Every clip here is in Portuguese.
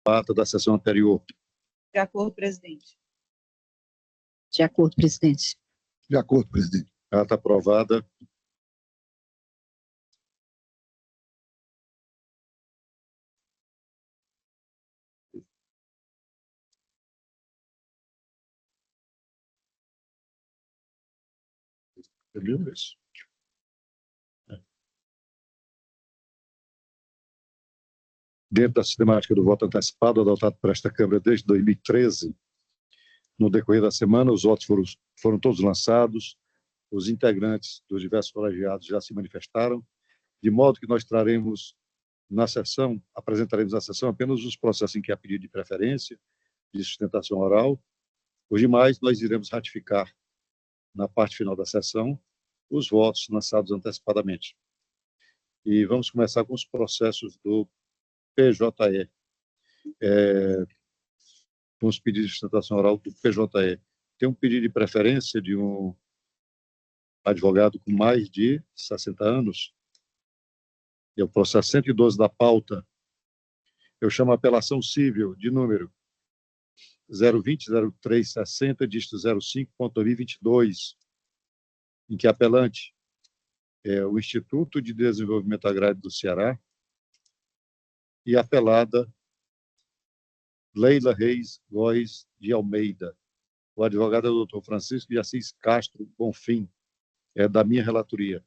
ata da sessão anterior. De acordo, presidente. De acordo, presidente. De acordo, presidente. Ata aprovada. Entendeu isso? Dentro da sistemática do voto antecipado adotado por esta Câmara desde 2013, no decorrer da semana, os votos foram todos lançados, os integrantes dos diversos colegiados já se manifestaram, de modo que nós apresentaremos na sessão apenas os processos em que há pedido de preferência, de sustentação oral. Os demais, nós iremos ratificar, na parte final da sessão, os votos lançados antecipadamente. E vamos começar com os processos do PJE, com os pedidos de sustentação oral do PJE. Tem um pedido de preferência de um advogado com mais de 60 anos, é o processo 112 da pauta. Eu chamo a apelação civil de número 020-0360, dígito 05.2022, em que apelante é o Instituto de Desenvolvimento Agrário do Ceará e apelada Leila Reis Góes de Almeida. O advogado é o doutor Francisco de Assis Castro Bonfim, é da minha relatoria.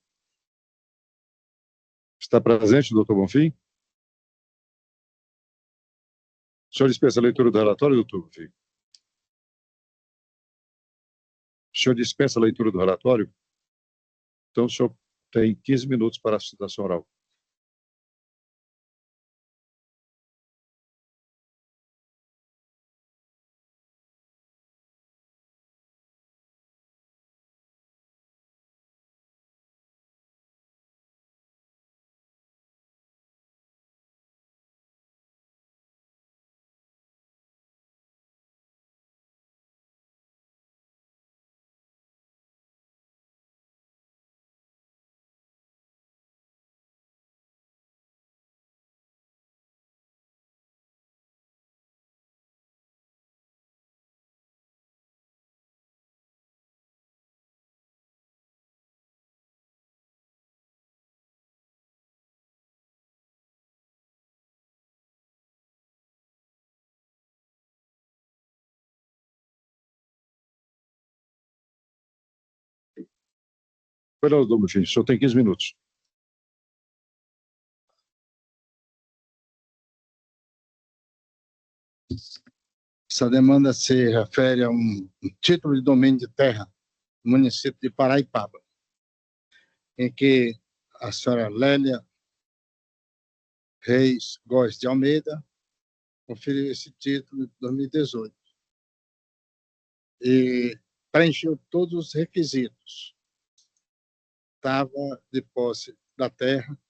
Está presente o doutor Bonfim? O senhor dispensa a leitura do relatório, doutor Bonfim? O senhor dispensa a leitura do relatório? Então, o senhor tem 15 minutos para a sustentação oral. Doutor Bonfim, o senhor tem 15 minutos. Essa demanda se refere a um título de domínio de terra no município de Paraipaba, em que a senhora Lélia Reis Góes de Almeida conferiu esse título em 2018 e preencheu todos os requisitos. Estava de posse da terra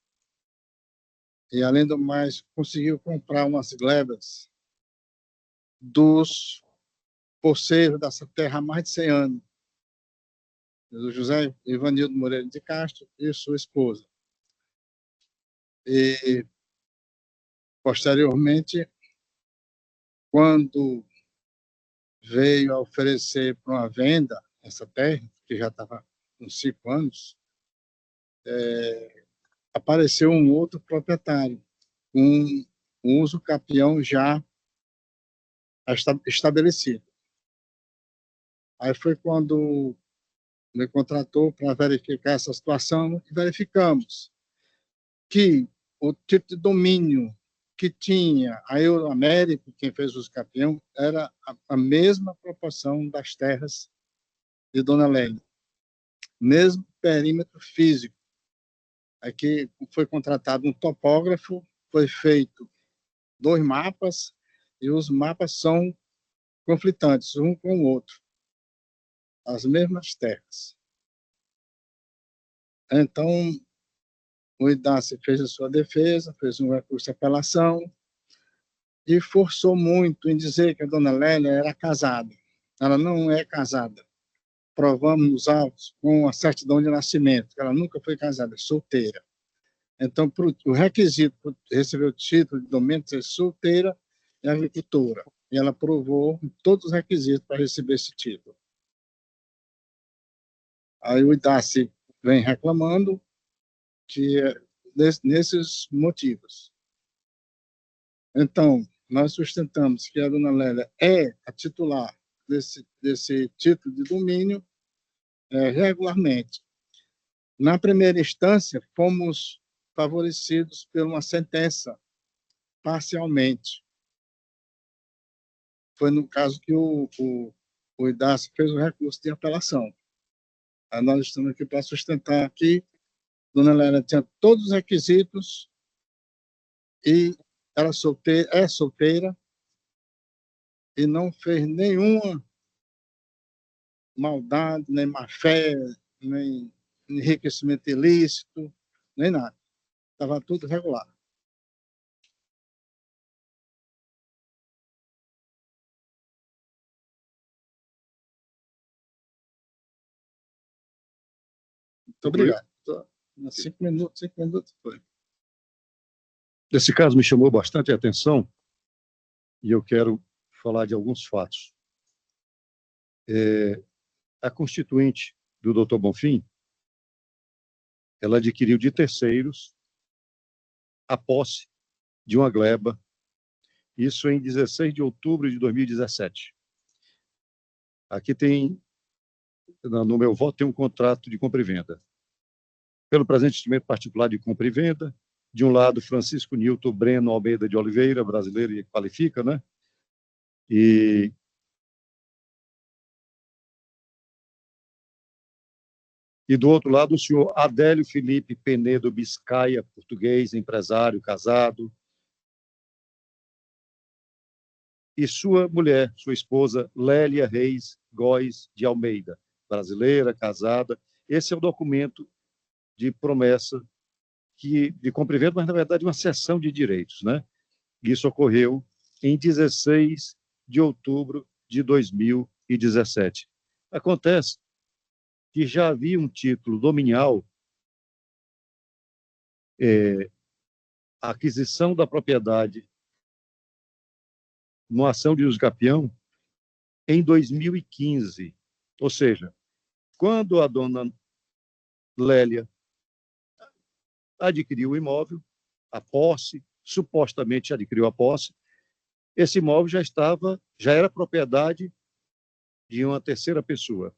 e, além do mais, conseguiu comprar umas glebas dos poceiros dessa terra há mais de 100 anos, do José Ivanildo Moreira de Castro e sua esposa. E, posteriormente, quando veio a oferecer para uma venda essa terra, que já estava com 5 anos, apareceu um outro proprietário, com um uso capião já estabelecido. Aí foi quando me contratou para verificar essa situação e verificamos que o tipo de domínio que tinha a Euroamérica, quem fez uso capião, era a mesma proporção das terras de Dona Lélia, mesmo perímetro físico. Aqui foi contratado um topógrafo, foi feito 2 mapas, e os mapas são conflitantes, um com o outro, as mesmas terras. Então, o IDACE fez a sua defesa, fez um recurso de apelação e forçou muito em dizer que a Dona Lélia era casada. Ela não é casada. Provamos nos autos com a certidão de nascimento que ela nunca foi casada, é solteira. Então, o requisito para receber o título de domínio de ser solteira em agricultura. E ela provou todos os requisitos para receber esse título. Aí o IDACE vem reclamando que nesses motivos. Então, nós sustentamos que a dona Lélia é a titular desse título de domínio regularmente. Na primeira instância, fomos favorecidos por uma sentença parcialmente. Foi no caso que o IDACE fez o recurso de apelação. Aí nós estamos aqui para sustentar que dona Lélia tinha todos os requisitos e era é solteira e não fez nenhuma maldade, nem má-fé, nem enriquecimento ilícito, nem nada. Estava tudo regular. Muito obrigado. 5 minutos foi. Esse caso me chamou bastante a atenção e eu quero falar de alguns fatos. A constituinte do Dr. Bonfim, ela adquiriu de terceiros a posse de uma gleba, isso em 16 de outubro de 2017. Aqui tem, no meu voto, tem um contrato de compra e venda. Pelo presente investimento particular de compra e venda, de um lado, Francisco Nilton Breno Almeida de Oliveira, brasileiro e qualifica, né? E do outro lado, o senhor Adélio Felipe Penedo Biscaia, português, empresário, casado. E sua mulher, sua esposa, Lélia Reis Góes de Almeida, brasileira, casada. Esse é o documento de promessa de compra e venda, mas, na verdade, uma cessão de direitos, né? Isso ocorreu em 16 de outubro de 2017. Acontece que já havia um título dominial, a aquisição da propriedade numa ação de usucapião em 2015. Ou seja, quando a dona Lélia adquiriu o imóvel, a posse, supostamente adquiriu a posse, esse imóvel já era propriedade de uma terceira pessoa.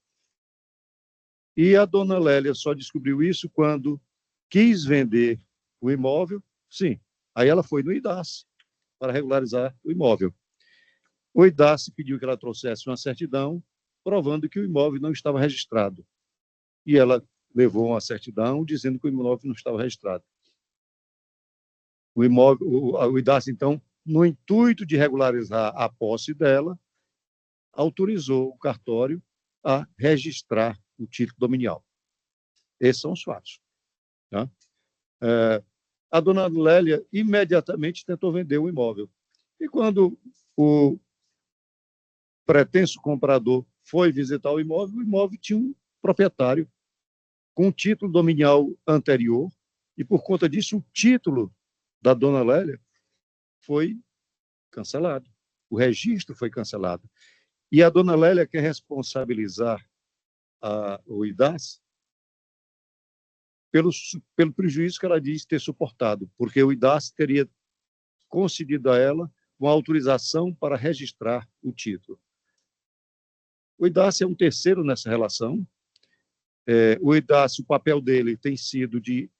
E a dona Lélia só descobriu isso quando quis vender o imóvel. Sim, aí ela foi no IDACE para regularizar o imóvel. O IDACE pediu que ela trouxesse uma certidão provando que o imóvel não estava registrado. E ela levou uma certidão dizendo que o imóvel não estava registrado. O IDACE, então, no intuito de regularizar a posse dela, autorizou o cartório a registrar o título dominial. Esses são os fatos. Tá? A dona Lélia imediatamente tentou vender o imóvel. E quando o pretenso comprador foi visitar o imóvel tinha um proprietário com título dominial anterior, e por conta disso o título da dona Lélia foi cancelado. O registro foi cancelado. E a dona Lélia quer responsabilizar o IDACE pelo prejuízo que ela diz ter suportado, porque o IDACE teria concedido a ela uma autorização para registrar o título. O IDACE é um terceiro nessa relação. O IDACE, o papel dele tem sido de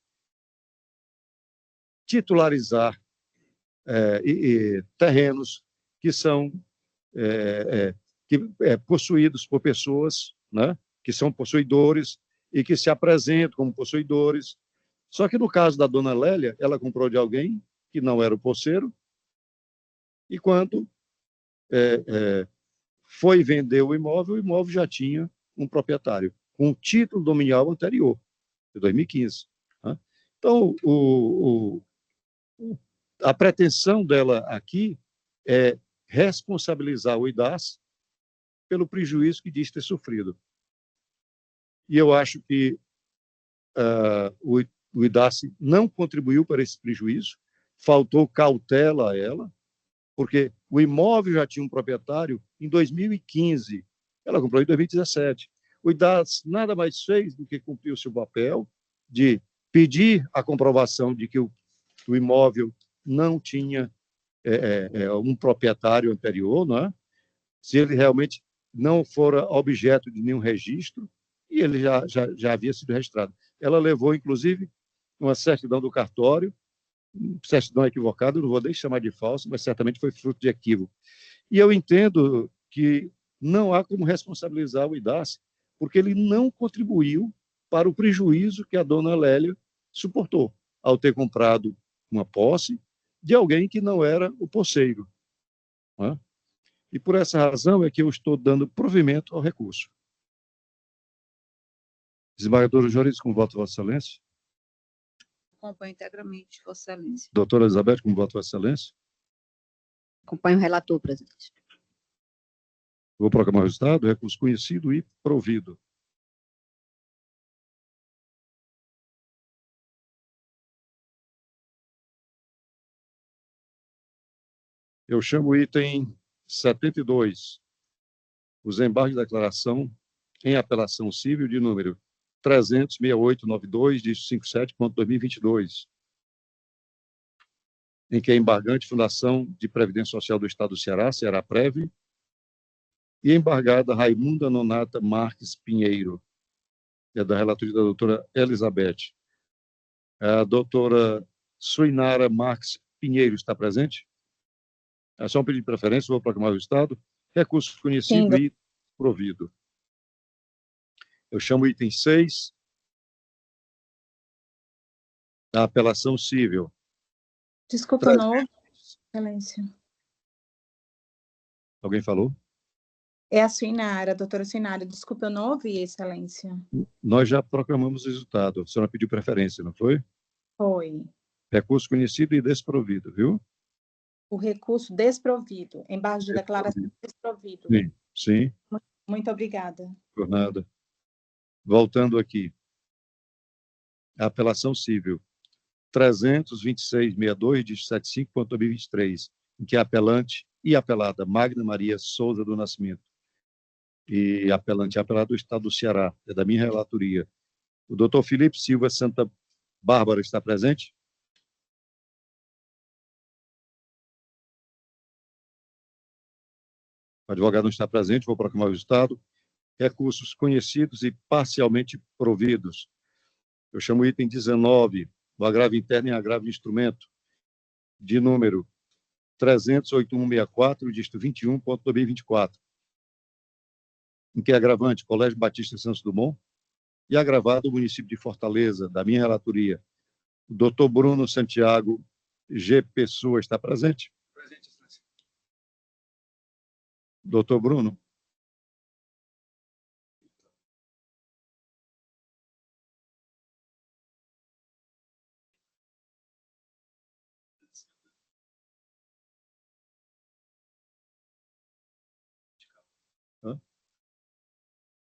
titularizar terrenos que são possuídos por pessoas, né, que são possuidores e que se apresentam como possuidores. Só que no caso da dona Lélia, ela comprou de alguém que não era o posseiro, e quando foi vender o imóvel já tinha um proprietário, com um título dominial anterior, de 2015. Né? Então, a pretensão dela aqui é responsabilizar o IDACE pelo prejuízo que diz ter sofrido. E eu acho que o IDACE não contribuiu para esse prejuízo, faltou cautela a ela, porque O imóvel já tinha um proprietário em 2015. Ela comprou em 2017. O IDAS nada mais fez do que cumprir o seu papel de pedir a comprovação de que o imóvel não tinha um proprietário anterior, não é? Se ele realmente não fora objeto de nenhum registro, e ele já havia sido registrado. Ela levou, inclusive, uma certidão do cartório, certidão equivocada, não vou nem chamar de falsa, mas certamente foi fruto de equívoco. E eu entendo que não há como responsabilizar o IDAS, porque ele não contribuiu para o prejuízo que a dona Lélia suportou ao ter comprado uma posse de alguém que não era o posseiro. Né? E por essa razão é que eu estou dando provimento ao recurso. Desembargador Joris, com voto, Vossa Excelência. Acompanho integralmente, Vossa Excelência. Doutora Elizabeth, com voto, Vossa Excelência. Acompanho o relator, presidente. Vou proclamar o resultado. Recurso conhecido e provido. Eu chamo o item 72, os embargos de declaração em apelação civil de número 3006892, dígito 57.2022, em que é embargante Fundação de Previdência Social do Estado do Ceará, Ceará-Prev, e embargada Raimunda Nonata Marques Pinheiro, é da relatoria da doutora Elizabeth. A doutora Suinara Marques Pinheiro está presente? É só um pedido de preferência, vou proclamar o resultado. Recurso conhecido e provido. Eu chamo o item 6, a apelação civil. Desculpa, não, Excelência. Alguém falou? É a Suinara, a doutora Suinara. Desculpa, eu não ouvi, Excelência. Nós já proclamamos o resultado. A senhora pediu preferência, não foi? Foi. Recurso conhecido e desprovido, viu? O recurso desprovido. Embargo de declaração desprovido. Sim, sim. Muito obrigada. Por nada. Voltando aqui. A apelação civil 32662 de 75.2023, em que a apelante e apelada Magna Maria Souza do Nascimento e apelante e apelado do Estado do Ceará, é da minha relatoria. O doutor Felipe Silva Santa Bárbara está presente? O advogado não está presente, vou proclamar o resultado. Recursos conhecidos e parcialmente providos. Eu chamo o item 19, o agravo interno e agravo de instrumento, de número 300.8164, dígito 21.2024, em que é agravante Colégio Batista Santos Dumont e agravado o município de Fortaleza, da minha relatoria. O doutor Bruno Santiago G. Pessoa está presente? Presente, excelência. Doutor Bruno?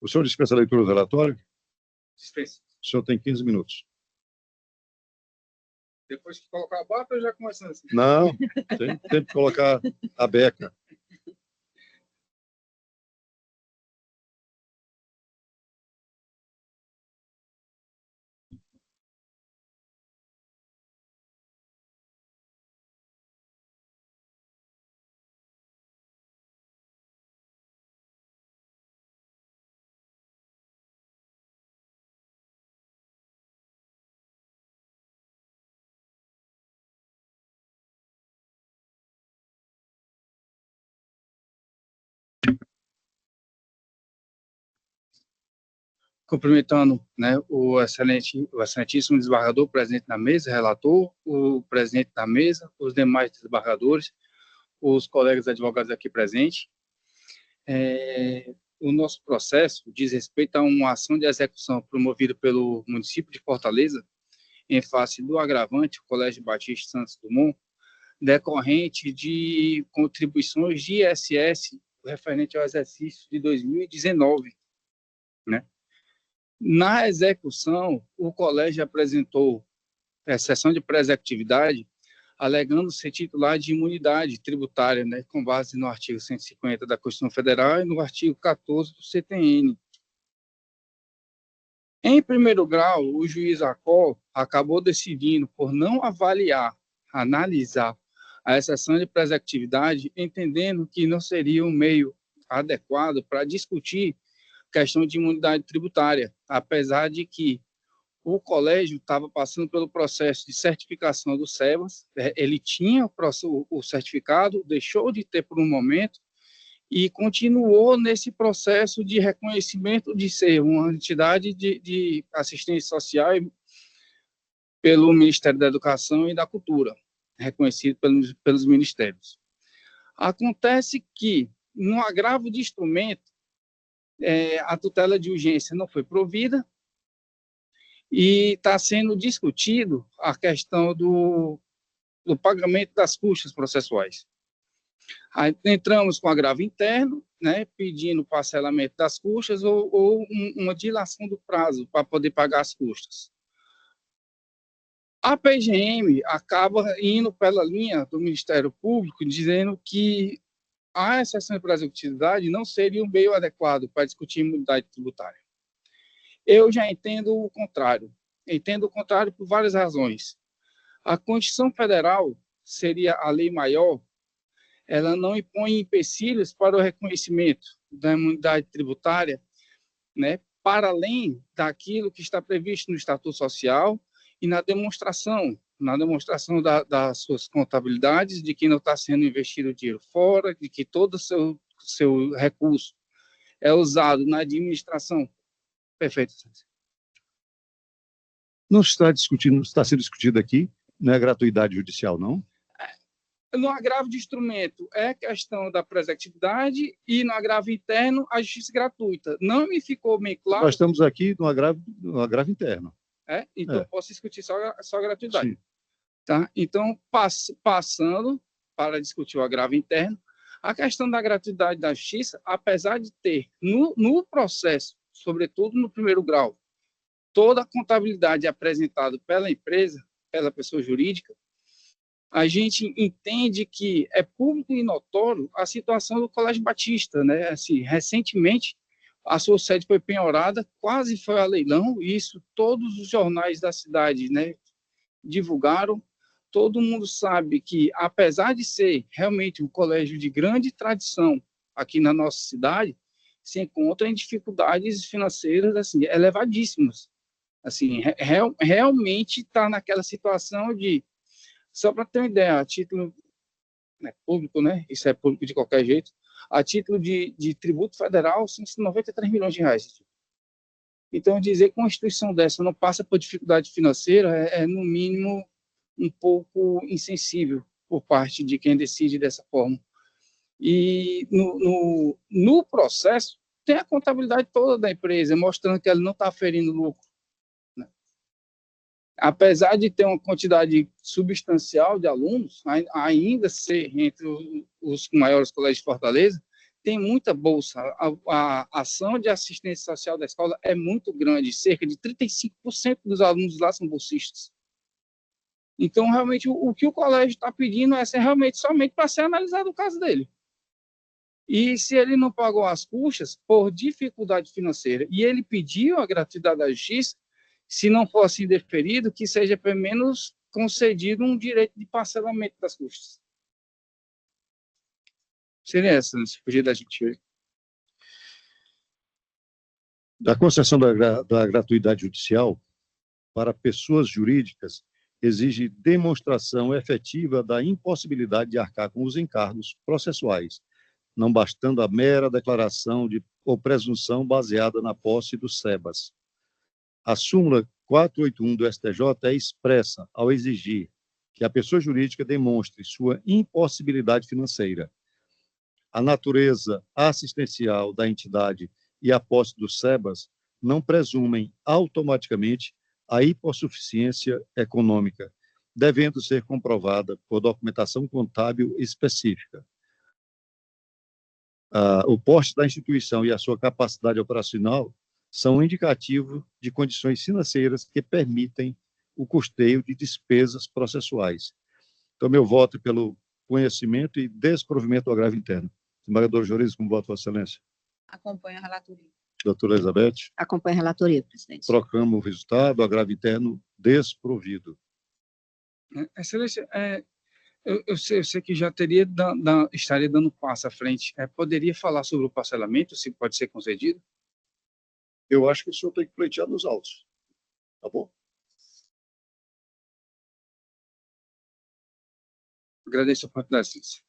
O senhor dispensa a leitura do relatório? Dispensa. O senhor tem 15 minutos. Depois que colocar a bota, eu já começo assim. Não, tem que colocar a beca. Cumprimentando, né, o excelentíssimo desembargador, presidente da mesa, relator, o presidente da mesa, os demais desembargadores, os colegas advogados aqui presentes. O nosso processo diz respeito a uma ação de execução promovida pelo município de Fortaleza, em face do agravante, o Colégio Batista Santos Dumont, decorrente de contribuições de ISS referente ao exercício de 2019, né? Na execução, o colégio apresentou sessão de pré-executividade alegando ser titular de imunidade tributária, né, com base no artigo 150 da Constituição Federal e no artigo 14 do CTN. Em primeiro grau, o juiz Acol acabou decidindo por não analisar a exceção de preservatividade, entendendo que não seria um meio adequado para discutir questão de imunidade tributária, apesar de que o colégio estava passando pelo processo de certificação do SEBAS, ele tinha o certificado, deixou de ter por um momento e continuou nesse processo de reconhecimento de ser uma entidade de assistência social pelo Ministério da Educação e da Cultura, reconhecido pelos ministérios. Acontece que, no agravo de instrumento, a tutela de urgência não foi provida e está sendo discutido a questão do pagamento das custas processuais. Aí entramos com agravo interno, né, pedindo parcelamento das custas ou uma dilação do prazo para poder pagar as custas. A PGM acaba indo pela linha do Ministério Público, dizendo que a exceção de preservatividade não seria um meio adequado para discutir imunidade tributária. Eu já entendo o contrário. Entendo o contrário por várias razões. A Constituição Federal seria a lei maior, ela não impõe empecilhos para o reconhecimento da imunidade tributária, né, para além daquilo que está previsto no Estatuto Social e na demonstração das suas contabilidades, de que não está sendo investido dinheiro fora, de que todo o seu recurso é usado na administração. Perfeito. Não está sendo discutido aqui, não é gratuidade judicial, não? No agravo de instrumento é questão da preservatividade e no agravo interno a justiça gratuita. Não me ficou bem claro. Nós estamos aqui no agravo interno. Então, posso discutir só a gratuidade. Sim. Tá? Então, passando para discutir o agravo interno, a questão da gratuidade da justiça, apesar de ter no processo, sobretudo no primeiro grau, toda a contabilidade apresentada pela empresa, pela pessoa jurídica, a gente entende que é público e notório a situação do Colégio Batista, né? Assim, recentemente, a sua sede foi penhorada, quase foi a leilão, e isso todos os jornais da cidade, né, divulgaram. Todo mundo sabe que, apesar de ser realmente um colégio de grande tradição aqui na nossa cidade, se encontra em dificuldades financeiras assim, elevadíssimas. Assim, realmente está naquela situação de, só para ter uma ideia, a título público, né, isso é público de qualquer jeito, a título de tributo federal, são 93 milhões de reais. Então, dizer que uma instituição dessa não passa por dificuldade financeira é no mínimo, um pouco insensível por parte de quem decide dessa forma. E no processo, tem a contabilidade toda da empresa, mostrando que ela não está aferindo lucro. Né? Apesar de ter uma quantidade substancial de alunos, ainda ser entre os maiores colégios de Fortaleza, tem muita bolsa. A ação de assistência social da escola é muito grande, cerca de 35% dos alunos lá são bolsistas. Então, realmente, o que o colégio está pedindo é realmente somente para ser analisado o caso dele. E se ele não pagou as custas por dificuldade financeira e ele pediu a gratuidade da justiça, se não for assim deferido, que seja pelo menos concedido um direito de parcelamento das custas. Seria essa, né, se fugir da gente ver. A concessão da gratuidade judicial para pessoas jurídicas exige demonstração efetiva da impossibilidade de arcar com os encargos processuais, não bastando a mera declaração ou presunção baseada na posse do SEBAS. A súmula 481 do STJ é expressa ao exigir que a pessoa jurídica demonstre sua impossibilidade financeira. A natureza assistencial da entidade e a posse do SEBAS não presumem automaticamente a hipossuficiência econômica, devendo ser comprovada por documentação contábil específica. O porte da instituição e a sua capacidade operacional são um indicativo de condições financeiras que permitem o custeio de despesas processuais. Então, meu voto é pelo conhecimento e desprovimento do agravo interno. Desembargador Jurídico, como voto, Vossa Excelência? Acompanho a relatoria. Doutora Elizabeth? Acompanho a relatoria, presidente. Trocamos o resultado, agravo interno desprovido. Excelência, eu sei que já teria estaria dando passo à frente. Poderia falar sobre o parcelamento, se pode ser concedido? Eu acho que o senhor tem que pleitear nos autos. Tá bom? Agradeço a oportunidade, excelência.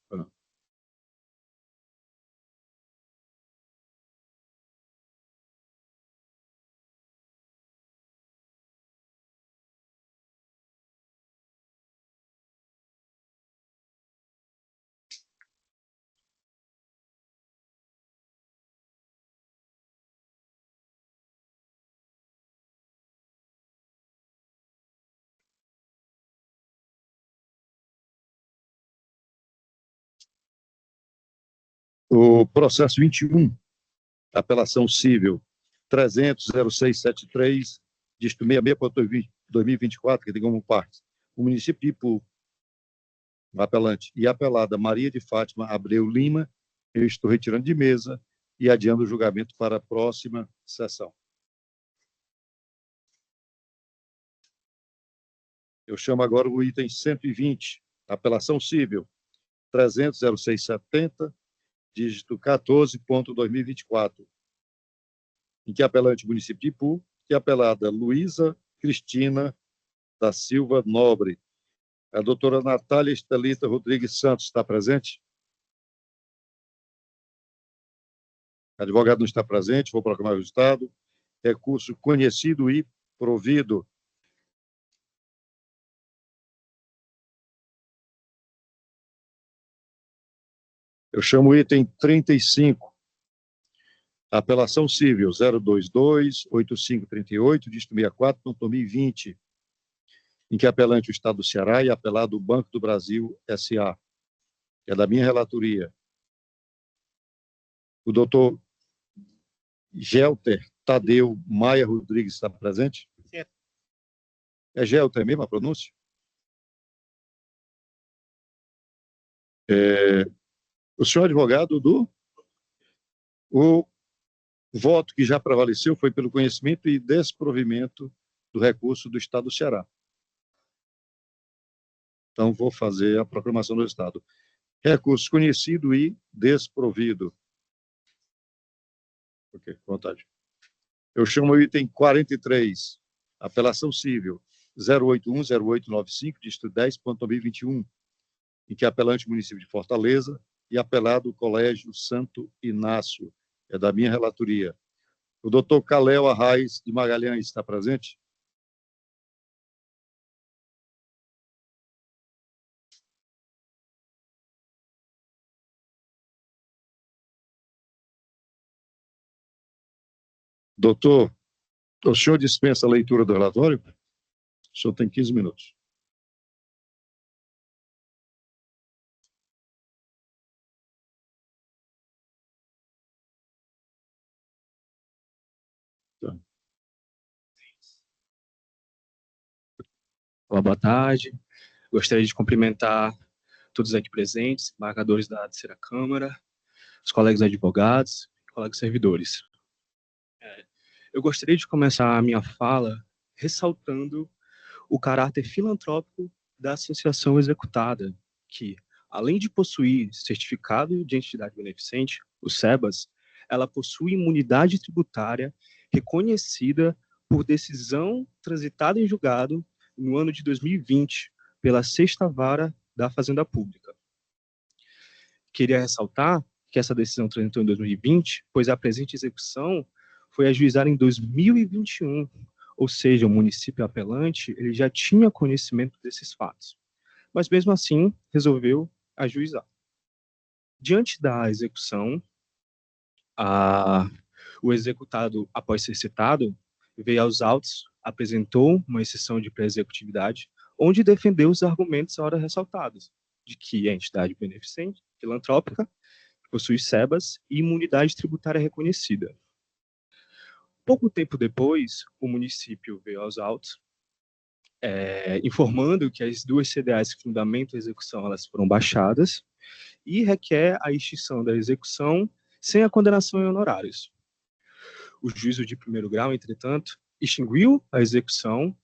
O processo 21, apelação civil 300.0673, dígito 66.2024, que tem como parte o município de Ipu, apelante, e apelada Maria de Fátima Abreu Lima, eu estou retirando de mesa e adiando o julgamento para a próxima sessão. Eu chamo agora o item 120, apelação civil 300.0670, dígito 14.2024, em que apelante município de Ipu, que apelada Luísa Cristina da Silva Nobre. A doutora Natália Estelita Rodrigues Santos está presente? A advogada não está presente, vou proclamar o resultado. Recurso conhecido e provido. Eu chamo o item 35, apelação civil 022-8538, dígito 64.2020, em que apelante o Estado do Ceará e apelado o Banco do Brasil S.A. É da minha relatoria. O doutor Gelter Tadeu Maia Rodrigues está presente? Sim. É Gelter mesmo a pronúncia? O senhor advogado O voto que já prevaleceu foi pelo conhecimento e desprovimento do recurso do Estado do Ceará. Então, vou fazer a proclamação do Estado. Recurso conhecido e desprovido. Ok, vontade. Eu chamo o item 43, apelação civil 0810895, dígito 10.2021, em que apelante município de Fortaleza e apelado o Colégio Santo Inácio. É da minha relatoria. O doutor Caléu Arraes de Magalhães está presente? Doutor, o senhor dispensa a leitura do relatório? O senhor tem 15 minutos. Tá. Olá, boa tarde. Gostaria de cumprimentar todos aqui presentes, embargadores da terceira Câmara, os colegas advogados, colegas servidores. Eu gostaria de começar a minha fala ressaltando o caráter filantrópico da associação executada, que, além de possuir certificado de entidade beneficente, o SEBAS, ela possui imunidade tributária reconhecida por decisão transitada em julgado no ano de 2020 pela Sexta Vara da Fazenda Pública. Queria ressaltar que essa decisão transitou em 2020, pois a presente execução foi ajuizada em 2021, ou seja, o município apelante ele já tinha conhecimento desses fatos, mas mesmo assim resolveu ajuizar. Diante da execução, o executado, após ser citado, veio aos autos, apresentou uma exceção de pré-executividade, onde defendeu os argumentos ora ressaltados, de que a entidade beneficente, filantrópica, possui SEBAS e imunidade tributária reconhecida. Pouco tempo depois, o município veio aos autos, informando que as duas CDAs que fundamentam a execução elas foram baixadas e requer a extinção da execução sem a condenação em honorários. O juízo de primeiro grau, entretanto, extinguiu a execução,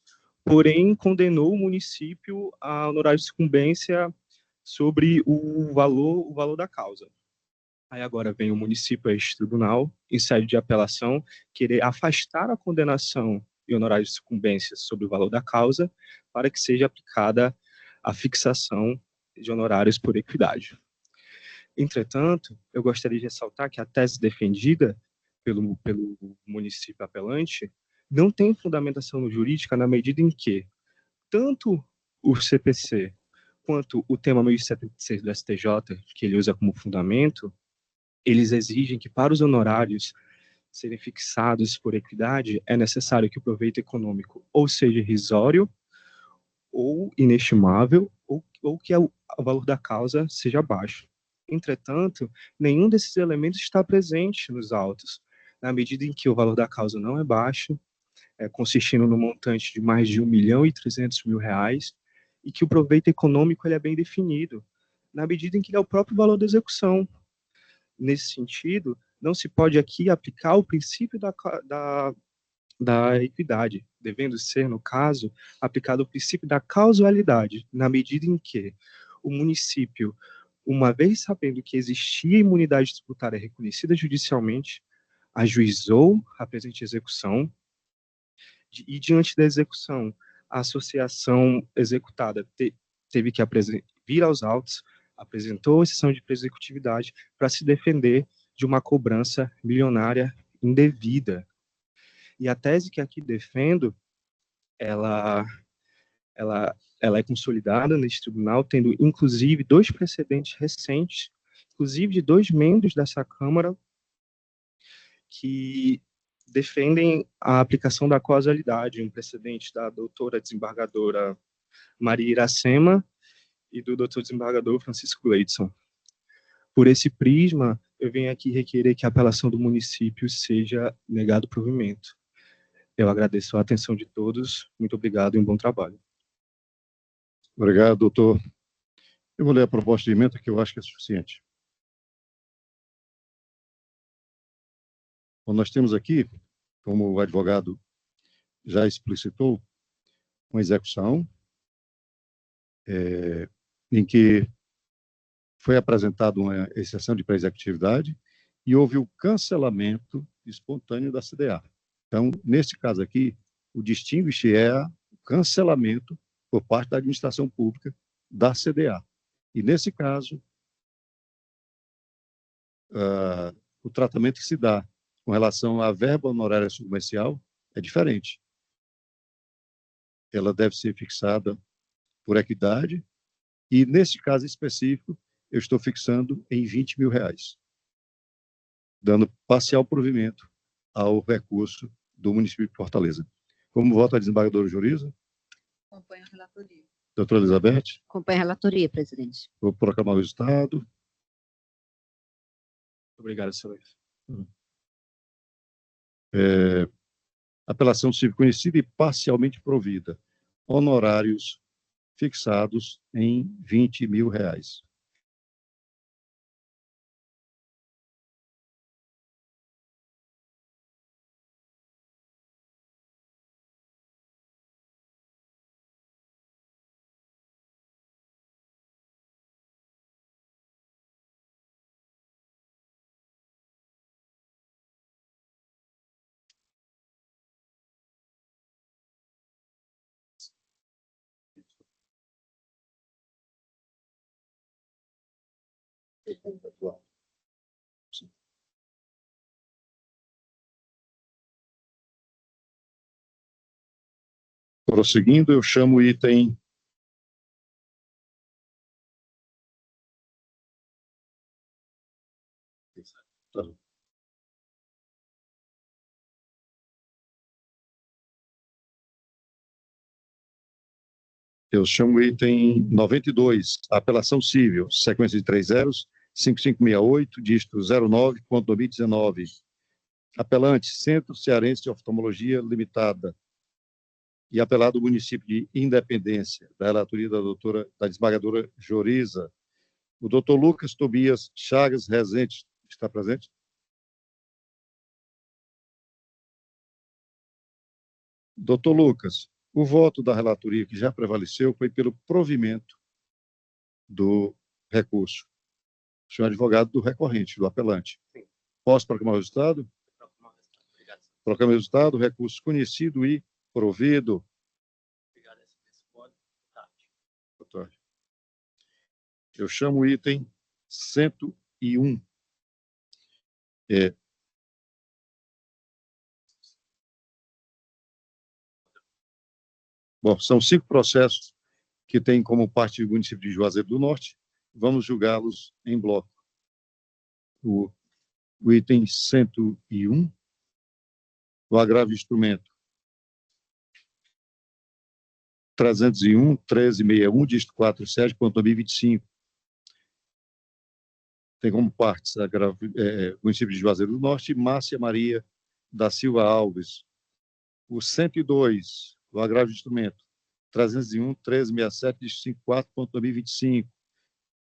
porém condenou o município a honorário de sucumbência sobre o valor da causa. Aí agora vem o município a este tribunal, em sede de apelação, querer afastar a condenação e honorário de sucumbência sobre o valor da causa para que seja aplicada a fixação de honorários por equidade. Entretanto, eu gostaria de ressaltar que a tese defendida pelo município apelante não tem fundamentação jurídica na medida em que tanto o CPC quanto o tema 1076 do STJ, que ele usa como fundamento, eles exigem que para os honorários serem fixados por equidade, é necessário que o proveito econômico ou seja irrisório, ou inestimável, ou que o valor da causa seja baixo. Entretanto, nenhum desses elementos está presente nos autos, na medida em que o valor da causa não é baixo, consistindo no montante de mais de R$1.300.000, e que o proveito econômico ele é bem definido, na medida em que ele é o próprio valor da execução. Nesse sentido, não se pode aqui aplicar o princípio da equidade, devendo ser, no caso, aplicado o princípio da causalidade, na medida em que o município, uma vez sabendo que existia imunidade tributária reconhecida judicialmente, ajuizou a presente execução, e diante da execução, a associação executada teve que vir aos autos, apresentou a exceção de executividade para se defender de uma cobrança milionária indevida. E a tese que aqui defendo, ela é consolidada neste tribunal, tendo inclusive 2 precedentes recentes, inclusive de 2 membros dessa Câmara, que defendem a aplicação da causalidade, um precedente da doutora desembargadora Maria Iracema e do doutor desembargador Francisco Leidson. Por esse prisma, eu venho aqui requerer que a apelação do município seja negado provimento. Eu agradeço a atenção de todos, muito obrigado e um bom trabalho. Obrigado, doutor. Eu vou ler a proposta de emenda, que eu acho que é suficiente. Bom, nós temos aqui, como o advogado já explicitou, uma execução em que foi apresentada uma exceção de pré-executividade e houve o cancelamento espontâneo da CDA. Então, nesse caso aqui, o distinguish é o cancelamento por parte da administração pública da CDA. E, nesse caso, o tratamento que se dá com relação à verba honorária subcomercial é diferente. Ela deve ser fixada por equidade e, nesse caso específico, eu estou fixando em R$20.000, dando parcial provimento ao recurso do município de Fortaleza. Como vota a desembargadora Joriza? Acompanho a relatoria. Doutora Elizabeth? Acompanho a relatoria, presidente. Vou proclamar o resultado. Obrigado, senhor. Apelação civil conhecida e parcialmente provida. Honorários fixados em R$20.000. Prosseguindo, eu chamo o item eu chamo o item 92, apelação civil, sequência de 3 zeros, 5568, dígito 09.2019. Apelante, Centro Cearense de Oftalmologia Limitada. e apelado o município de Independência, da relatoria da desembargadora Joriza. O doutor Lucas Tobias Chagas Rezende está presente? Doutor Lucas, o voto da relatoria que já prevaleceu foi pelo provimento do recurso. O senhor é advogado do recorrente, do apelante. Sim. Posso proclamar o resultado? Obrigado. Proclamo o resultado, recurso conhecido e provido. Obrigado. Eu chamo o item 101. Bom, são 5 processos que têm como parte o município de Juazeiro do Norte. Vamos julgá-los em bloco. O item 101, o agravo de instrumento 301, 1361, dígito 47.2025. Tem como partes o município de Juazeiro do Norte, Márcia Maria da Silva Alves. O 102, o agravo de instrumento 301, 1367, dígito 54.2025.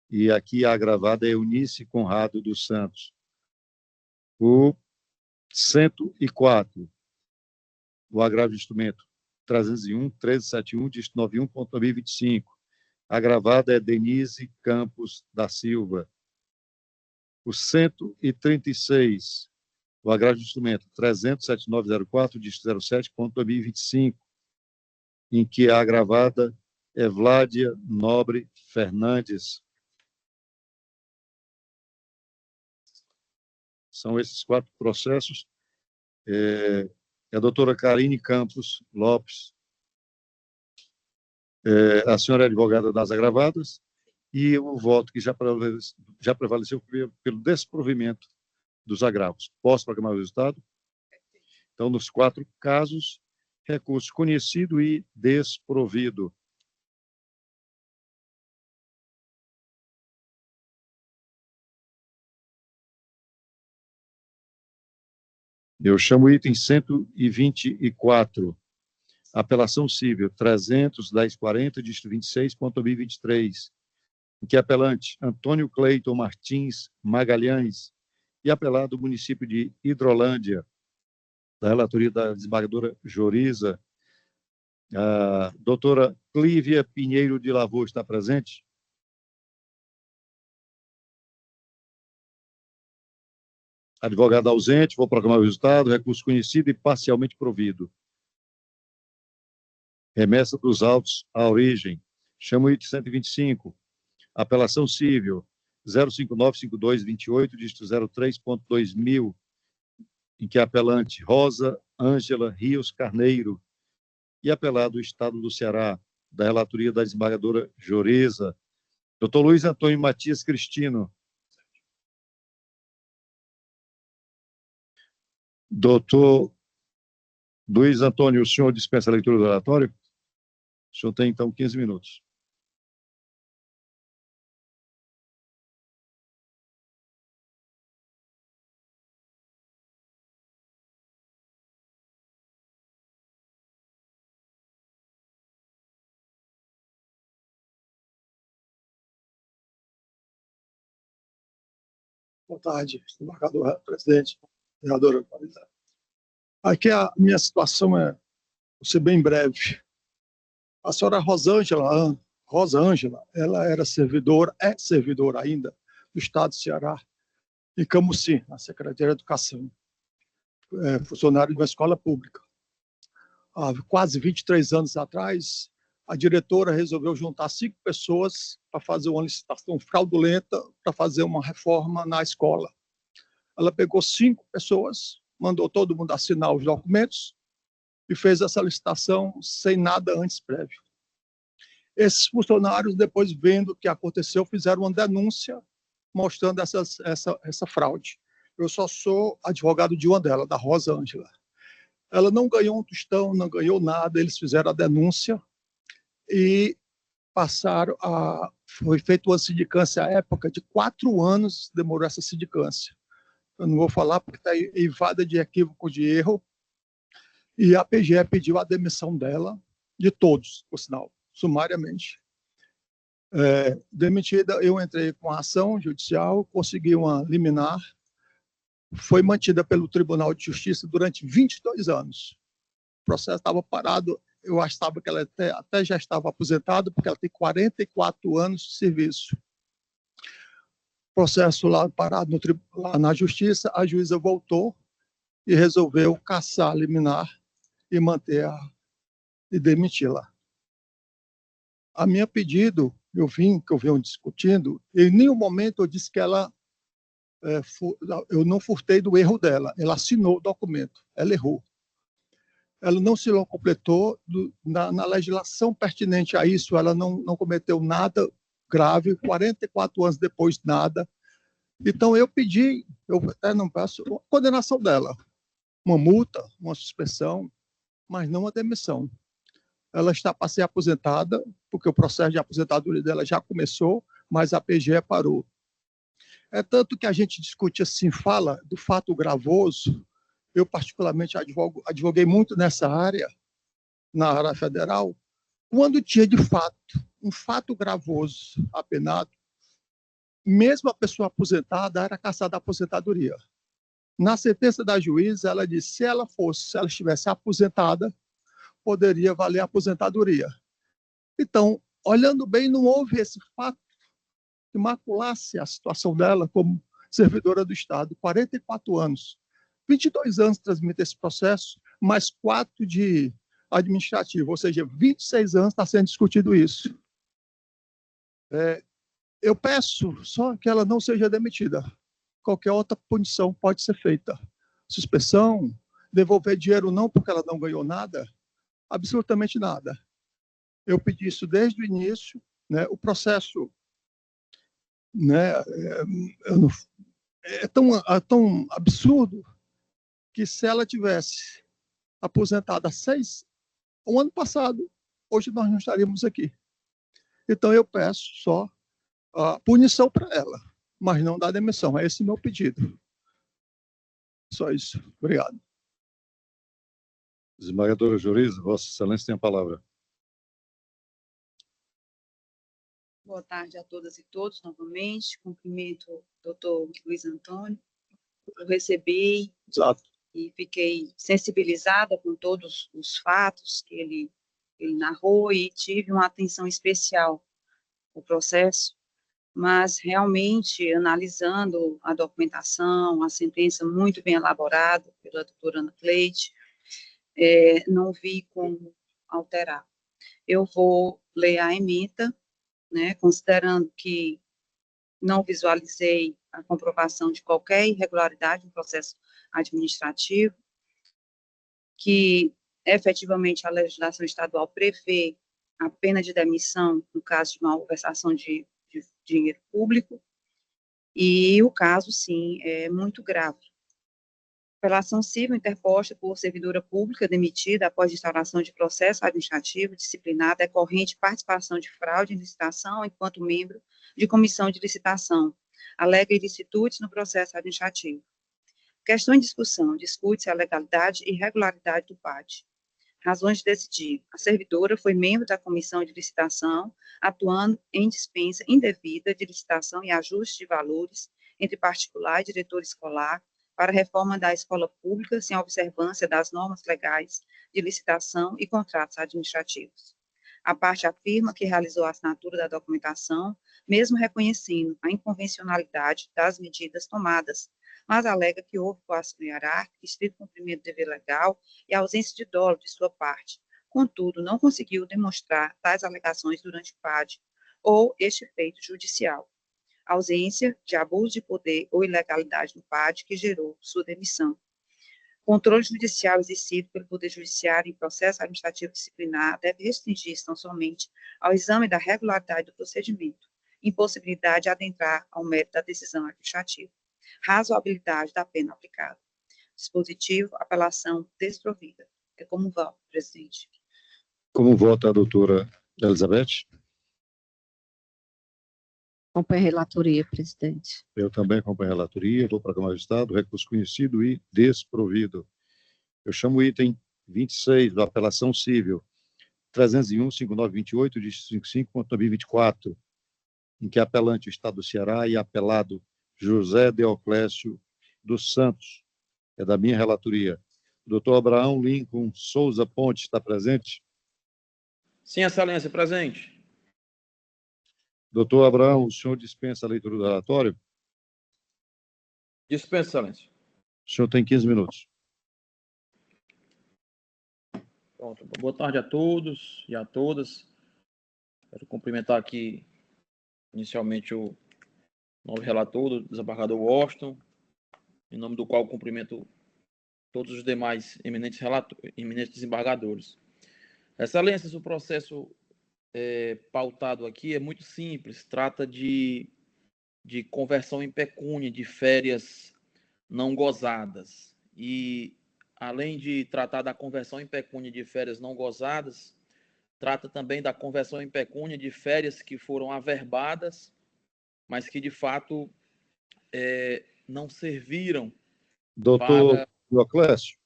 E aqui a agravada é Eunice Conrado dos Santos. O 104, o agravo de instrumento 301, 1371, dígito 91.2025. A agravada é Denise Campos da Silva. O 136, o agravo de instrumento 3007904, dígito 07.2025, em que a agravada é Vládia Nobre Fernandes. São esses 4 processos. A doutora Karine Campos Lopes, a senhora é advogada das agravadas, e o voto que já prevaleceu pelo desprovimento dos agravos. Posso proclamar o resultado? Então, nos 4 casos, recurso conhecido e desprovido. Eu chamo o item 124, apelação civil 300-1040, dígito 26.2023, em que apelante Antônio Cleiton Martins Magalhães e apelado o município de Hidrolândia, da relatoria da desembargadora Joriza. A doutora Clívia Pinheiro de Lavor está presente? Advogado ausente, vou proclamar o resultado, recurso conhecido e parcialmente provido. Remessa dos autos à origem. Chamo o item 125. Apelação civil 0595228, dígito 03.2000, em que a apelante Rosa Ângela Rios Carneiro e apelado o Estado do Ceará, da relatoria da desembargadora Joriza. Doutor Luiz Antônio Matias Cristino. Doutor Luiz Antônio, o senhor dispensa a leitura do relatório? O senhor tem, então, 15 minutos. Boa tarde, desembargador, presidente, vereadora. Aqui a minha situação vou ser bem breve. A senhora Rosa Ângela, ela era servidora, é servidora ainda, do Estado do Ceará, em Camusim, na Secretaria de Educação, funcionário de uma escola pública. Há quase 23 anos atrás, a diretora resolveu juntar 5 pessoas para fazer uma licitação fraudulenta para fazer uma reforma na escola. Ela pegou 5 pessoas, mandou todo mundo assinar os documentos e fez essa licitação sem nada antes prévio. Esses funcionários, depois vendo o que aconteceu, fizeram uma denúncia mostrando essa fraude. Eu só sou advogado de uma delas, da Rosa Ângela. Ela não ganhou um tostão, não ganhou nada, eles fizeram a denúncia e foi feita uma sindicância à época de 4 anos, demorou essa sindicância. Eu não vou falar porque está eivada de equívoco de erro, e a PGE pediu a demissão dela, de todos, por sinal, sumariamente. Demitida, eu entrei com a ação judicial, consegui uma liminar, foi mantida pelo Tribunal de Justiça durante 22 anos. O processo estava parado, eu achava que ela até já estava aposentada, porque ela tem 44 anos de serviço. Processo lá parado lá na Justiça, a juíza voltou e resolveu cassar a liminar e e demiti-la. A minha pedido, que eu venho discutindo, em nenhum momento eu disse que eu não furtei do erro dela, ela assinou o documento, ela errou. Ela não se completou na legislação pertinente a isso, ela não cometeu nada grave, 44 anos depois, nada. Então, eu até não peço, a condenação dela, uma multa, uma suspensão, mas não a demissão. Ela está para ser aposentada, porque o processo de aposentadoria dela já começou, mas a PGE parou. É tanto que a gente discute assim, fala do fato gravoso. Eu, particularmente, advoguei muito nessa área, na área federal, quando tinha, de fato, um fato gravoso apenado, mesmo a pessoa aposentada era cassada a aposentadoria. Na sentença da juíza, ela disse se ela estivesse aposentada, poderia valer a aposentadoria. Então, olhando bem, não houve esse fato que maculasse a situação dela como servidora do Estado. 44 anos, 22 anos transmite esse processo, mais 4 de administrativo, ou seja, 26 anos está sendo discutido isso. Eu peço só que ela não seja demitida. Qualquer outra punição pode ser feita. Suspensão, devolver dinheiro não porque ela não ganhou nada, absolutamente nada. Eu pedi isso desde o início, né? O processo, né, é tão absurdo que se ela tivesse aposentada o ano passado, hoje nós não estaríamos aqui. Então eu peço só a punição para ela, mas não da demissão. É esse o meu pedido. Só isso. Obrigado. Desembargadora Joriza, Vossa Excelência tem a palavra. Boa tarde a todas e todos, novamente. Cumprimento o doutor Luiz Antônio. Eu recebi e fiquei sensibilizada com todos os fatos que ele narrou e tive uma atenção especial ao processo, mas realmente, analisando a documentação, a sentença muito bem elaborada pela doutora Ana Cleide, não vi como alterar. Eu vou ler a ementa, né, considerando que não visualizei a comprovação de qualquer irregularidade no processo administrativo, que efetivamente a legislação estadual prevê a pena de demissão no caso de malversação de dinheiro público, e o caso, sim, é muito grave. Pela ação civil interposta por servidora pública demitida após instauração de processo administrativo disciplinar decorrente de participação de fraude em licitação enquanto membro de comissão de licitação, alega ilicitudes no processo administrativo. Questão em discussão, discute-se a legalidade e regularidade do PAD. Razões de decidir. A servidora foi membro da comissão de licitação, atuando em dispensa indevida de licitação e ajuste de valores entre particular e diretor escolar para a reforma da escola pública sem observância das normas legais de licitação e contratos administrativos. A parte afirma que realizou a assinatura da documentação, mesmo reconhecendo a inconvencionalidade das medidas tomadas, mas alega que houve coação hierárquica, estrito cumprimento do dever legal e ausência de dolo de sua parte. Contudo, não conseguiu demonstrar tais alegações durante o PAD ou este feito judicial. Ausência de abuso de poder ou ilegalidade no PAD que gerou sua demissão. Controle judicial exercido pelo Poder Judiciário em processo administrativo disciplinar deve restringir-se tão somente ao exame da regularidade do procedimento, impossibilidade de adentrar ao mérito da decisão administrativa, razoabilidade da pena aplicada. Dispositivo, apelação desprovida. É como vota, presidente. Como vota a doutora Elizabeth? Acompanho a relatoria, presidente. Eu também acompanho a relatoria, vou para a Câmara de Estado, recurso conhecido e desprovido. Eu chamo o item 26, da apelação civil, 301.5928, dígito 55.2024, em que apelante o Estado do Ceará e apelado José Deoclésio dos Santos, é da minha relatoria. O doutor Abraão Lincoln Souza Ponte está presente? Sim, Excelência, presente. Doutor Abraão, o senhor dispensa a leitura do relatório? Dispensa, Excelência. O senhor tem 15 minutos. Pronto. Boa tarde a todos e a todas. Quero cumprimentar aqui, inicialmente, o novo relator, o desembargador Washington, em nome do qual cumprimento todos os demais eminentes desembargadores. Excelências, o processo pautado aqui é muito simples, trata de conversão em pecúnia de férias não gozadas. E, além de tratar da conversão em pecúnia de férias não gozadas, trata também da conversão em pecúnia de férias que foram averbadas, mas que, de fato, não serviram. Doutor Deoclésio,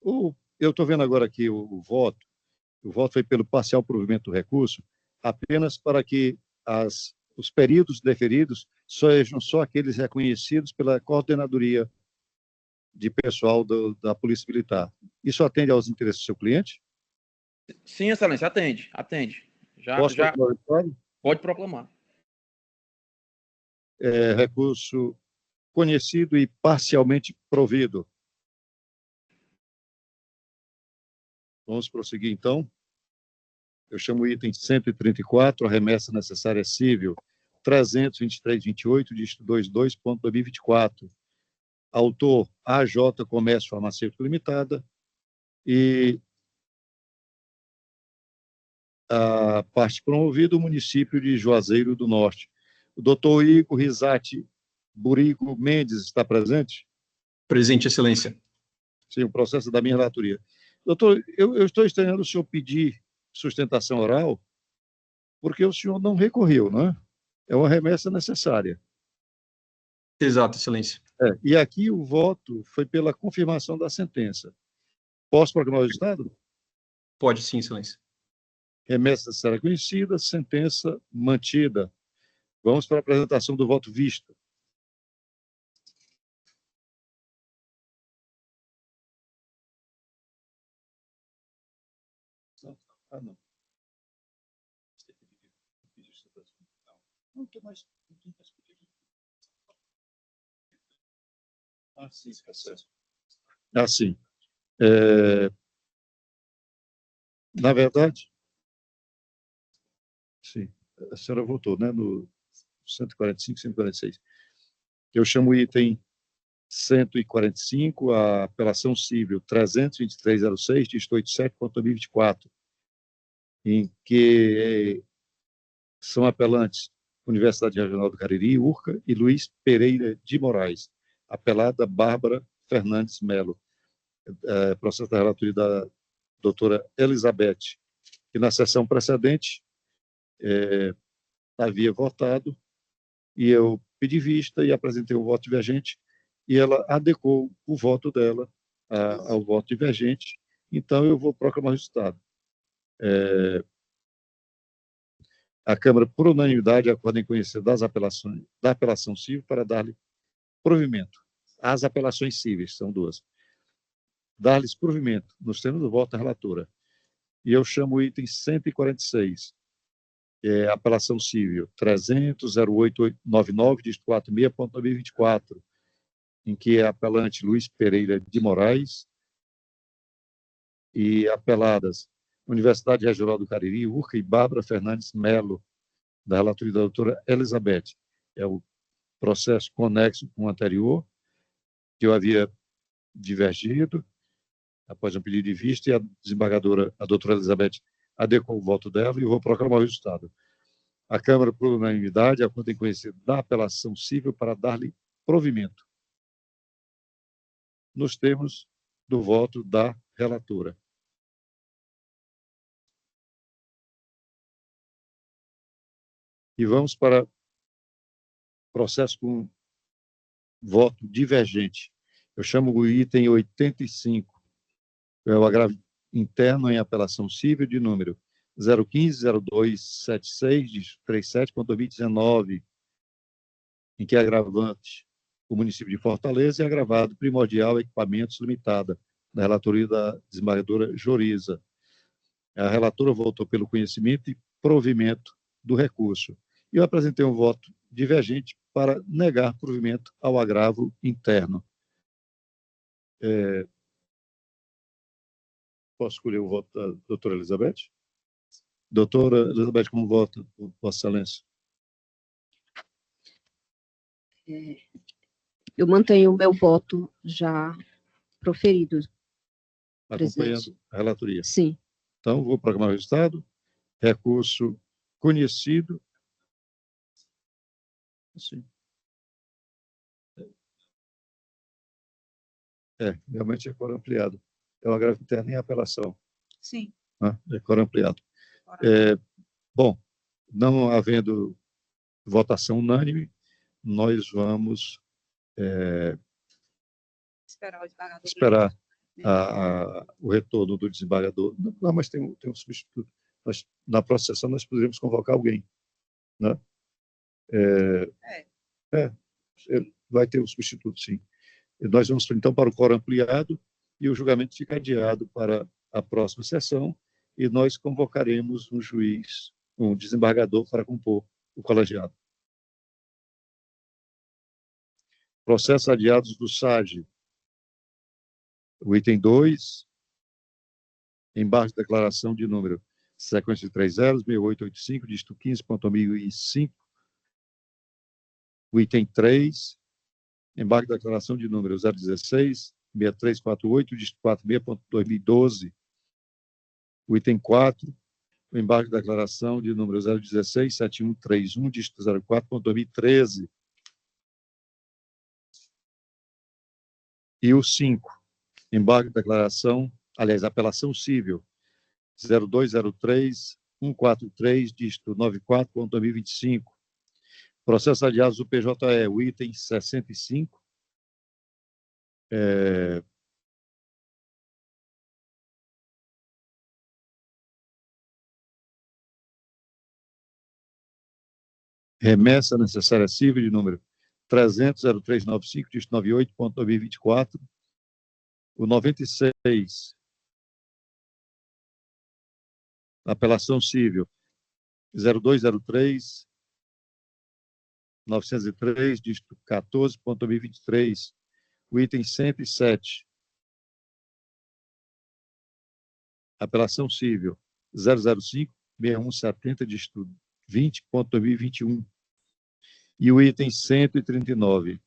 eu estou vendo agora aqui o voto. O voto foi pelo parcial provimento do recurso, apenas para que os períodos deferidos sejam só aqueles reconhecidos pela coordenadoria de pessoal da Polícia Militar. Isso atende aos interesses do seu cliente? Sim, Excelência, atende. Posso proclamar? Pode proclamar. Recurso conhecido e parcialmente provido. Vamos prosseguir, então. Eu chamo o item 134, a remessa necessária civil 323.28, dígito 22.2024. Autor, AJ Comércio Farmacêutico Limitada, e a parte promovida, o município de Juazeiro do Norte. O doutor Igor Risati Burigo Mendes está presente? Presente, Excelência. Sim, o processo da minha relatoria. Doutor, eu estou estranhando o senhor pedir sustentação oral, porque o senhor não recorreu, não é? É uma remessa necessária. Exato, Excelência. E aqui o voto foi pela confirmação da sentença. Posso proclamar o resultado? Pode sim, Excelência. Remessa necessária conhecida, sentença mantida. Vamos para a apresentação do voto visto. Não. Sim. Na verdade, sim, a senhora votou, né, no 145, 146. Eu chamo o item 145, a apelação civil 323.06, dígito 87.2024, em que são apelantes Universidade Regional do Cariri, URCA, e Luiz Pereira de Moraes. Apelada Bárbara Fernandes Melo. Processo da relatoria da doutora Elizabeth, que na sessão precedente havia votado, e eu pedi vista e apresentei o voto divergente, e ela adequou o voto dela ao voto divergente. Então, eu vou proclamar o resultado. A Câmara, por unanimidade, acorda em conhecer da apelação civil para dar-lhe provimento. As apelações cíveis, são duas. Dar-lhes provimento, nos termos do voto da relatora. E eu chamo o item 146, apelação civil 300.0899, dígito 46.2024, em que é apelante Luiz Pereira de Moraes e apeladas Universidade Regional do Cariri, URCA, e Bárbara Fernandes Melo, da relatoria da doutora Elizabeth. É o processo conexo com o anterior, que eu havia divergido após um pedido de vista, e a desembargadora, a doutora Elizabeth, adequou o voto dela, e eu vou proclamar o resultado. A Câmara, por unanimidade, acorda em conhecer da apelação civil para dar-lhe provimento, nos termos do voto da relatora. E vamos para processo com voto divergente. Eu chamo o item 85, é o agravo interno em apelação civil de número 015-0276, de 37.2019, em que é agravante o município de Fortaleza e agravado primordial Equipamentos Limitada, da relatoria da desembargadora Joriza. A relatora votou pelo conhecimento e provimento do recurso. Eu apresentei um voto divergente para negar provimento ao agravo interno. Posso escolher o voto da doutora Elizabeth? Doutora Elizabeth, como vota, Vossa Excelência? Eu mantenho o meu voto já proferido, Acompanhando presidente. a relatoria. Sim. Então, vou proclamar o resultado. Recurso conhecido. Sim. Realmente é coro ampliado. É um agravo interno em apelação. Sim. É coro ampliado. Bom, não havendo votação unânime, nós vamos esperar o retorno do desembargador. Não, mas tem um substituto. Na próxima sessão, nós poderíamos convocar alguém. Né? Vai ter um substituto, sim. E nós vamos, então, para o quórum ampliado e o julgamento fica adiado para a próxima sessão e nós convocaremos um juiz, um desembargador para compor o colegiado. Processos adiados do SAGE. O item 2, embaixo de declaração de número sequência de 306885, dígito 15.1005. O item 3, embaixo de declaração de número 016 6348, dígito 46.2012. O item 4, o embargo de declaração de número 016-7131, dígito 04.2013. E o 5, embargo de declaração, aliás, apelação civil 0203-143, dígito 94.2025. Processo adiados do PJE, o item 65, remessa necessária civil de número 300-0395, dígito 98.2024. O 96, apelação civil 0203-903, dígito 14.2023. O item 107, apelação civil 005-6170, dígito 20.2021. E o item 139,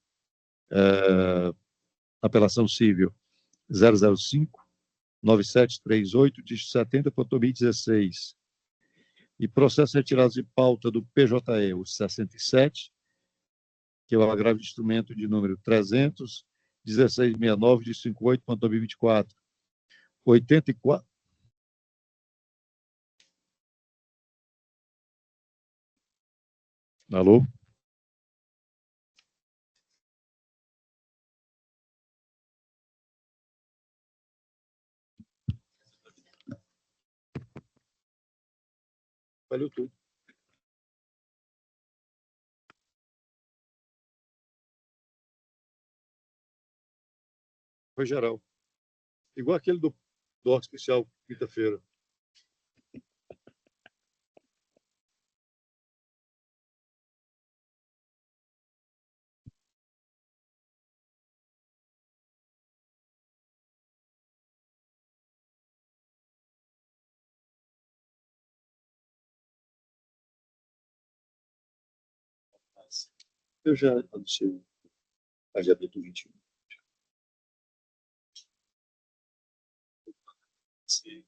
apelação civil 005-9738, dígito 70.2016. E processo retirado de pauta do PJE, o 67, que é o agravo de instrumento de número 300-1669, de 58.2024. 84. Alô? Falhou tudo. Foi geral. Igual aquele do órgão especial, quinta-feira. Eu já anunciei a diabetes 21. Sim.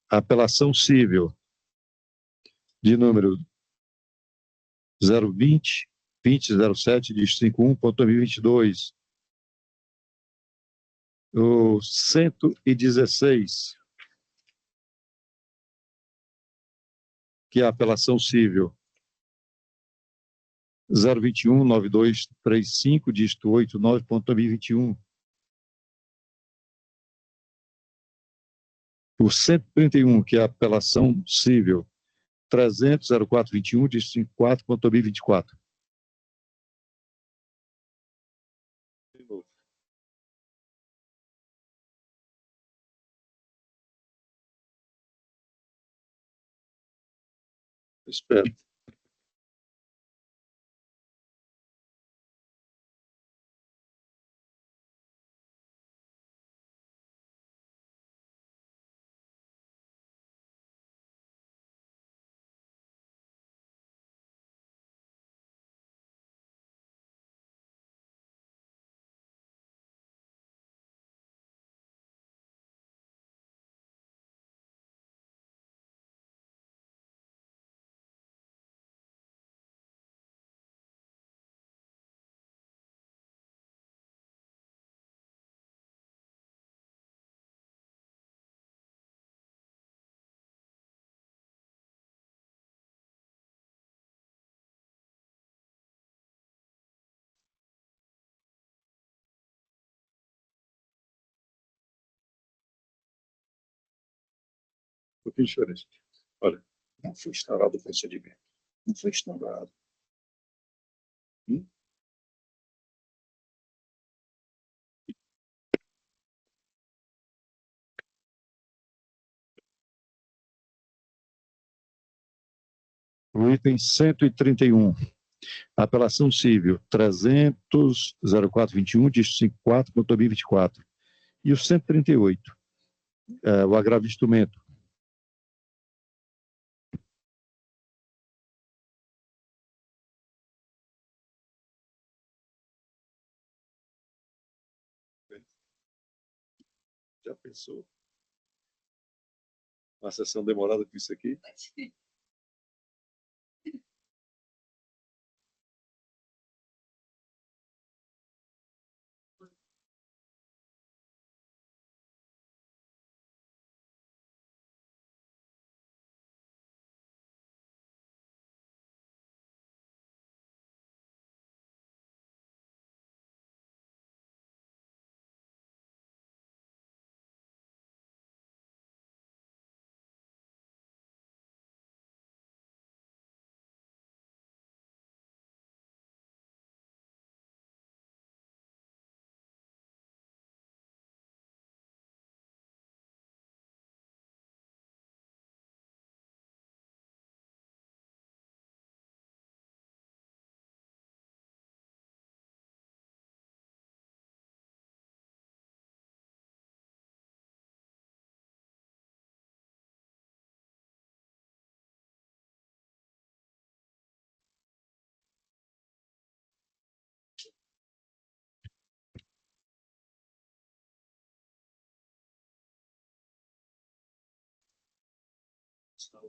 apelação civil de número 020-2007, dígito 51.2022. O 116, que é a apelação civil 021-9235, dígito 89.2021. O 131, que é a apelação civil 300-0421, dígito 54.2024. Espero. Um pouquinho diferente. Olha, não foi instaurado o procedimento. Não foi instaurado. O item 131, apelação civil 300-0421, dígito 54.2024. E o 138, o agravo de instrumento. Já pensou? Uma sessão demorada com isso aqui?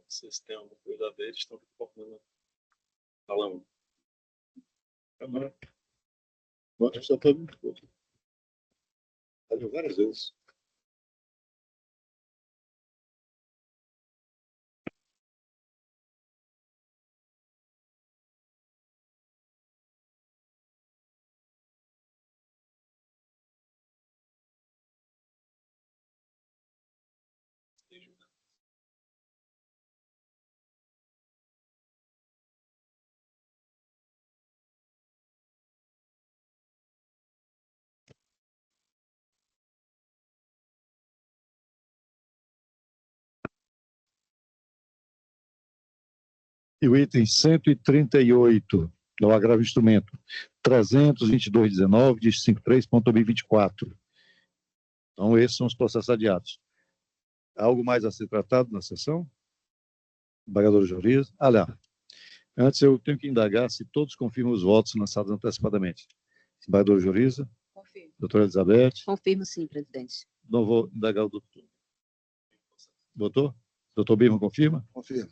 Vocês têm alguma coisa a ver, estão falando. Câmara. Bota só todo mundo. Falhou várias vezes. E o item 138, do agravo instrumento 322.19, dígito 53.2024. Então, esses são os processos adiados. Há algo mais a ser tratado na sessão? Embargador Joriza? Antes eu tenho que indagar se todos confirmam os votos lançados antecipadamente. Embargador Joriza? Confirmo. Doutora Elizabeth? Confirmo sim, presidente. Não vou indagar o doutor. Votou? Doutor Birman, confirma? Confirmo.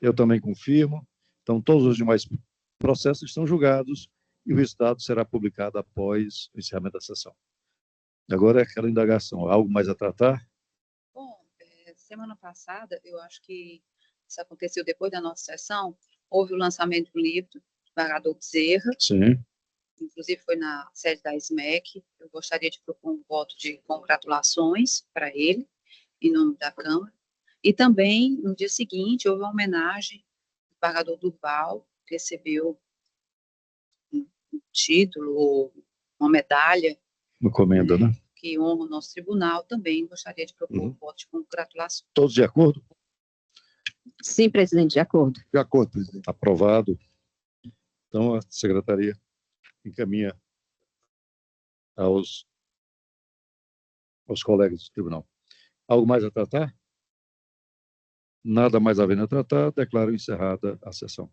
Eu também confirmo. Então, todos os demais processos estão julgados e o resultado será publicado após o encerramento da sessão. Agora é aquela indagação. Algo mais a tratar? Bom, semana passada, eu acho que isso aconteceu depois da nossa sessão, houve o lançamento do livro do desembargador Bezerra, Sim. inclusive foi na sede da SMEC. Eu gostaria de propor um voto de congratulações para ele, em nome da Câmara. E também, no dia seguinte, houve uma homenagem ao desembargador Durval, que recebeu um título, uma medalha, Uma comenda, né? que honra o nosso tribunal. Também gostaria de propor um voto de congratulações. Todos de acordo? Sim, presidente, de acordo. De acordo, presidente. Aprovado. Então, a secretaria encaminha aos colegas do tribunal. Algo mais a tratar? Nada mais havendo a tratar, declaro encerrada a sessão.